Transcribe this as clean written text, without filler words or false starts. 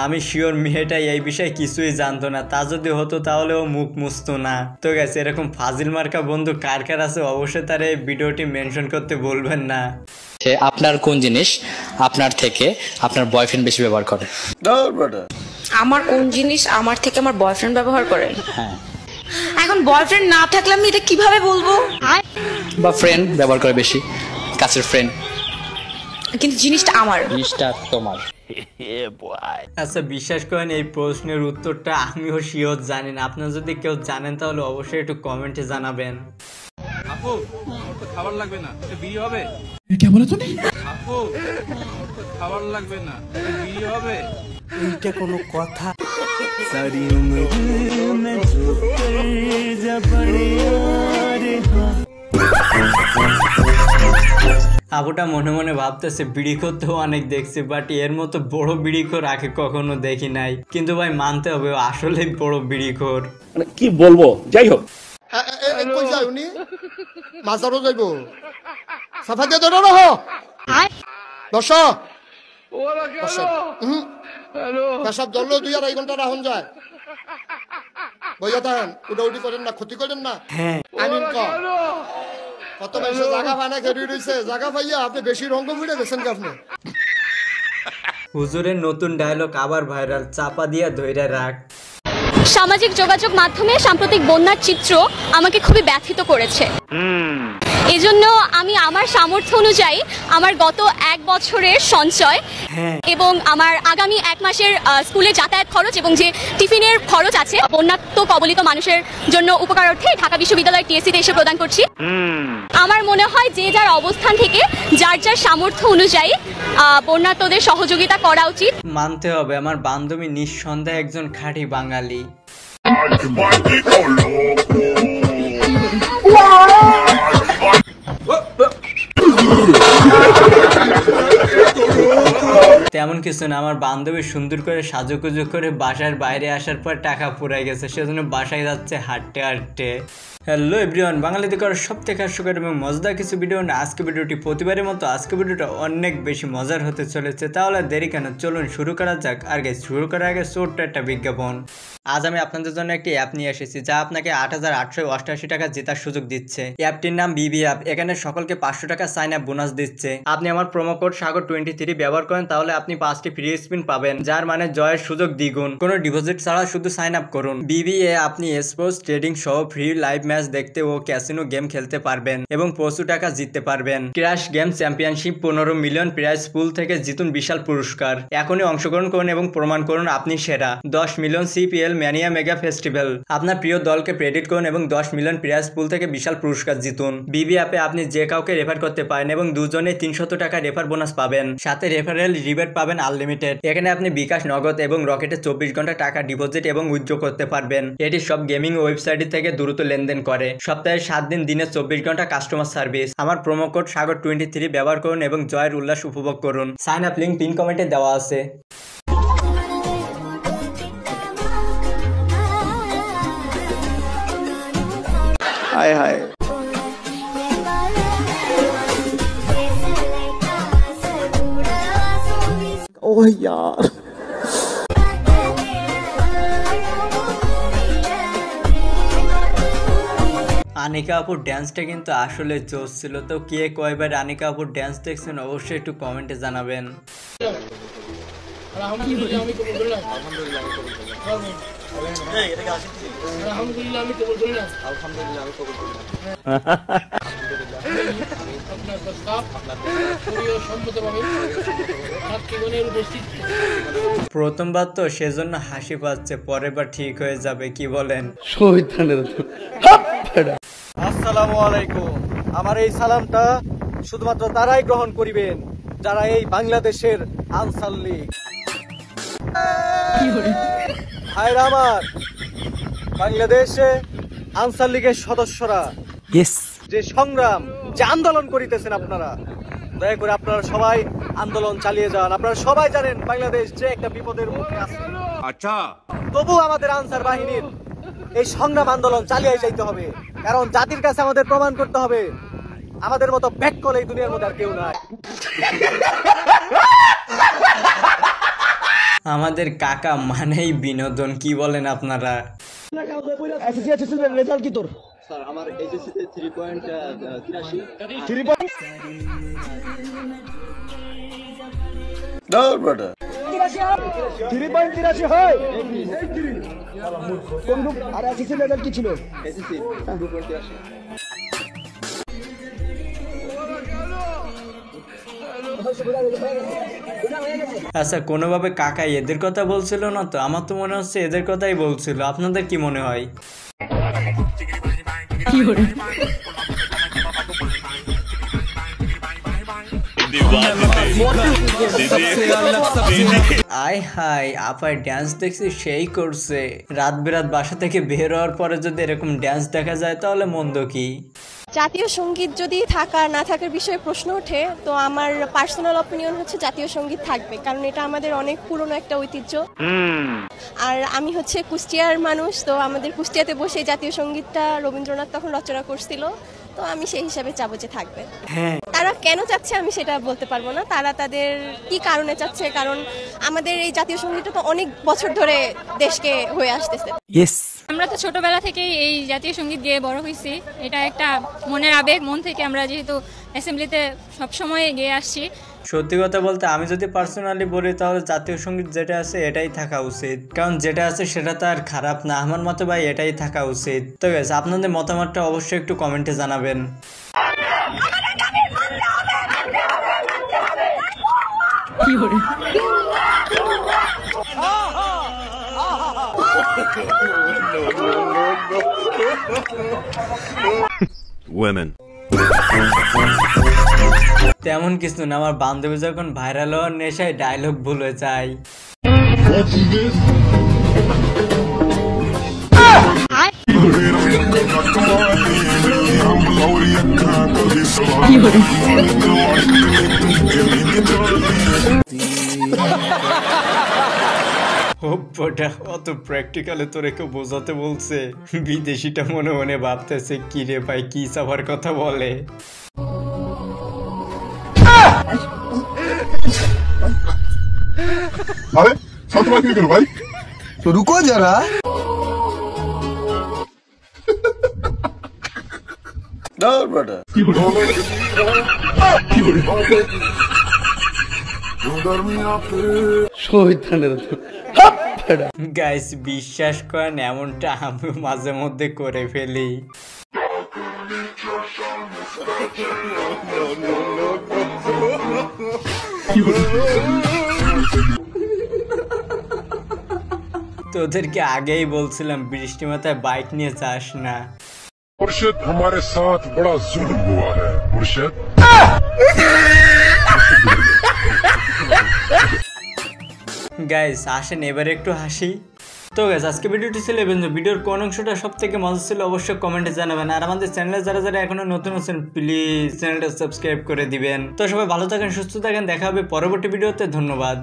আমি শিওর মেয়েটা এই বিষয়ে কিছুই জানতো না, তা যদি হতো তাহলে ও মুখ মুছতো না। তো গেছে এরকম ফাজিল মার্কা বন্ধু কার কার আছে অবশ্যই তার এই ভিডিওটি মেনশন করতে বলবেন না। আপনার কোন জিনিস আপনার থেকে আপনার বয়ফ্রেন্ড বেশি ব্যবহার করে? আমার কোন জিনিস আমার থেকে আমার বয়ফ্রেন্ড ব্যবহার করে? হ্যাঁ। এখন বয়ফ্রেন্ড না থাকলে আমি এটা কিভাবে বলবো? বা ফ্রেন্ড ব্যবহার করে বেশি, কাছের ফ্রেন্ড, কিন্তু জিনিসটা আমার, জিনিসটা তোমার। আচ্ছা বিশ্বাস করেন এই প্রশ্নের উত্তরটা আমিও শিওর জানি না। আপনারা যদি কেউ জানেন তাহলে অবশ্যই একটু কমেন্টে জানাবেন। আপু খাবার লাগবে না, বিয়ে হবে? क्या बोला तूने? আপু খাবার লাগবে না, বিয়ে হবে? এইটা কোনো কথা? আপুটা মনে মনে ভাবতেছে বিড়িখোর তো অনেক দেখছে, বাট এর মতো বড় বিড়িখোর আগে কখনো দেখি নাই। কিন্তু ভাই মানতে হবে আসলেই বড় বিড়িখোর। মানে কি বলবো, যাই হোক। কই যায় উনি? মাজারও যাইব। সাফা দিয়ে ধরো রহ। বসো। বসো। পেশাব ধরলেও 2-2.5 ঘন্টা রাখুন যায়। বইয়া থাকেন, উডাউডি করেন না, ক্ষতি করেন না। আমিন কত বেশি জায়গা পায় না খেয়ে রয়েছে, জায়গা পাইয়া আপনি বেশি রঙ্গ ফুটে গেছেন কি আপনি? হুজুরের নতুন ডায়লগ আবার ভাইরাল, চাপা দিয়া ধইরা রাখ। সামাজিক যোগাযোগ মাধ্যমে সাম্প্রতিক বন্যার চিত্র আমাকে খুবই ব্যথিত করেছে। এজন্য আমি আমার সামর্থ্য অনুযায়ী আমার গত 1 বছরের সঞ্চয় এবং আমার আগামী 1 মাসের স্কুলে যাতায়াত খরচ এবং যে টিফিনের খরচ আছে বন্যাত্ম কবলিত মানুষের জন্য উপকারার্থে ঢাকা বিশ্ববিদ্যালয়ের টিএসসিতে এসে প্রদান করছি। আমার মনে হয় যে যার অবস্থান থেকে যার যার সামর্থ্য অনুযায়ী বন্যাত্মদের সহযোগিতা করা উচিত। মানতে হবে আমার বান্ধবী নিঃসন্দেহে একজন খাঁটি বাঙালি। তেমন কিছু না, আমার বান্ধবী সুন্দর করে সাজুগুজু করে বাসার বাইরে আসার পর টাকা ফুরাই গেছে, সেজন্য বাসায় যাচ্ছে হাঁটতে হাঁটতে। হ্যালো এভরিওয়ান, বাঙালিতে করার সব থেকে হাস্যকর এবং মজাদার কিছু ভিডিও না আজকে ভিডিওটি প্রতিবারের মতো আজকে ভিডিওটা অনেক বেশি মজার হতে চলেছে। তাহলে দেরি কেন, চলুন শুরু করা যাক। আর গাইস শুরু করার আগে ছোট্ট একটা বিজ্ঞাপন। আজ আমি আপনাদের জন্য একটি অ্যাপ নিয়ে এসেছি যা আপনাকে 8,888 টাকা জেতার সুযোগ দিচ্ছে। অ্যাপটির নাম বিবি অ্যাপ। এখানে সকলকে 500 টাকা সাইন আপ বোনাস দিচ্ছে। আপনি আমার প্রোমো কোড সাগর23 ব্যবহার করেন তাহলে আপনি 5টি ফ্রি স্পিন পাবেন, যার মানে জয়ের সুযোগ দ্বিগুণ। কোনো ডিপোজিট ছাড়া শুধু সাইন আপ করুন। বিবি এ আপনি স্পোর্টস ট্রেডিং সহ ফ্রি লাইভ ম্যাচ দেখতে ও ক্যাসিনো গেম খেলতে পারবেন এবং প্রচুর টাকা জিততে পারবেন। Crash game championship 15 million prize pool থেকে জিতুন বিশাল পুরস্কার। এখনই অংশগ্রহণ করুন এবং প্রমাণ করুন আপনি সেরা। 10 million CPL mania mega festival. আপনার প্রিয় দলকে প্রেডিট করুন এবং 10 মিলিয়ন প্রাইজ পুল থেকে বিশাল পুরস্কার জিতুন। বিবি অ্যাপে আপনি যে কাউকে রেফার করতে পারেন এবং দুজনে 300 টাকা রেফার বোনাস পাবেন, সাথে রেফারেল রিবেট পাবেন আনলিমিটেড। এখানে আপনি বিকাশ, নগদ এবং রকেটে 24 ঘন্টা টাকা ডিপোজিট এবং উইথড্র করতে পারবেন। এটি সব গেমিং ওয়েবসাইট থেকে দ্রুত লেনদেন করে। সপ্তাহে 7 দিন, দিনে 24 ঘন্টা কাস্টমার সার্ভিস। আমার প্রোমো কোড সাগর23 ব্যবহার করুন এবং জয়ের উল্লাস উপভোগ করুন। সাইন আপ লিংক পিন কমেন্টে দেওয়া আছে। হায় হায়। ओह यार আনিকা আপুর ড্যান্সটা কিন্তু আসলে জোশ ছিল। তো কে কয়বার আনিকা আপুর ড্যান্স দেখছেন অবশ্যই একটু কমেন্টে জানাবেন। প্রথমবার তো সেজন্য হাসি পাচ্ছে, পরের বার ঠিক হয়ে যাবে, কি বলেন? আসসালামু আলাইকুম। আমার এই সালামটা শুধুমাত্র তারাই গ্রহণ করিবেন যারা এই বাংলাদেশের আনসার লীগ। ভাইরা আমার, বাংলাদেশে আনসার লীগের সদস্যরা যে সংগ্রাম, যে আন্দোলন করিতেছেন আপনারা, দয়া করে আপনারা সবাই আন্দোলন চালিয়ে যান। আপনারা সবাই জানেন বাংলাদেশ যে একটা বিপদের মুখে আছে। আচ্ছা, তবু আমাদের আনসার বাহিনীর এই সংগ্রাম আন্দোলন চালিয়ে যাইতে হবে, কারণ জাতির কাছে আমাদের প্রমাণ করতে হবে আমাদের মতো ব্যাককল এই দুনিয়ার মধ্যে আর কেউ নাই। আমাদের কাকা মানেই বিনোদন, কি বলেন আপনারা? রেজাল্ট কি তোর? আর এসএসসি রেজাল্ট কি ছিল? আচ্ছা, কোনোভাবে কাকা এদের কথা বলছিল না তো? আমার তো মনে হচ্ছে এদের কথাই বলছিল। আপনাদের কি মনে হয়? আয় হাই, আপার ড্যান্স দেখছি সেই করছে। রাত বেরাত বাসা থেকে বের হওয়ার পরে যদি এরকম ড্যান্স দেখা যায় তাহলে মন্দ কি? জাতীয় সঙ্গীত যদি থাকা না থাকার বিষয়ে প্রশ্ন ওঠে, তো আমার পার্সোনাল অপিনিয়ন হচ্ছে জাতীয় সঙ্গীত থাকবে, কারণ এটা আমাদের অনেক পুরনো একটা ঐতিহ্য। আর আমি হচ্ছে কুষ্টিয়ার মানুষ, তো আমাদের কুষ্টিয়াতে বসে জাতীয় সঙ্গীতটা রবীন্দ্রনাথ তখন রচনা করছিল, তো আমি সেই হিসাবে চাবো যে থাকবে। তারা কেন চাচ্ছে আমি সেটা বলতে পারবো না, তারা তাদের কি কারণে চাচ্ছে, কারণ আমাদের এই জাতীয় সঙ্গীতটা তো অনেক বছর ধরে দেশকে হয়ে আসতেছে। আমরা তো ছোটবেলা থেকেই এই জাতীয় সঙ্গীত গেয়ে বড় হয়েছি, এটা একটা মনের আবেগ, মন থেকে আমরা যেহেতু অ্যাসেম্বলিতে সবসময় গেয়ে আসছি। সত্যি কথা বলতে আমি যদি পার্সোনালি বলি তাহলে জাতীয় সঙ্গীত যেটা আছে এটাই থাকা উচিত, কারণ যেটা আছে সেটা তো আর খারাপ না। আমার মতে ভাই এটাই থাকা উচিত। তো গাইস, আপনাদের মতামতটা অবশ্যই একটু কমেন্টে জানাবেন। তেমন কিছু না, আমার বান্ধবী যখন ভাইরাল হওয়ার নেশায় ডায়লগ ভুলে যায়। অত প্র্যাকটিক্যালে তোরে কেউ বোঝাতে বলছে? বিদেশিটা মনে মনে ভাবতেছে কি রে ভাই, কি সাবার কথা বলে। अरे साथ बात नहीं करो भाई, তো রুকো যারা। গাইস, বিশ্বাস করেন এমনটা আমি মাঝে মধ্যে করে ফেলি। তোদেরকে আগেই বলছিলাম বৃষ্টি মাথায় বাইক নিয়ে যাস না। मुर्शिद हमारे साथ बड़ा जुल्म हुआ है मुर्शिद। গাইস আসেন এবারে একটু হাসি। তো গাইস, আজকে ভিডিওটি ছিল ভিডিওর কোন অংশটা সব থেকে মজা ছিল অবশ্যই কমেন্টে জানাবেন। আর আমাদের চ্যানেলে যারা যারা এখনো নতুন আছেন প্লিজ চ্যানেলটা সাবস্ক্রাইব করে দিবেন। তো সবাই ভালো থাকেন, সুস্থ থাকেন, দেখা হবে পরবর্তী ভিডিওতে। ধন্যবাদ।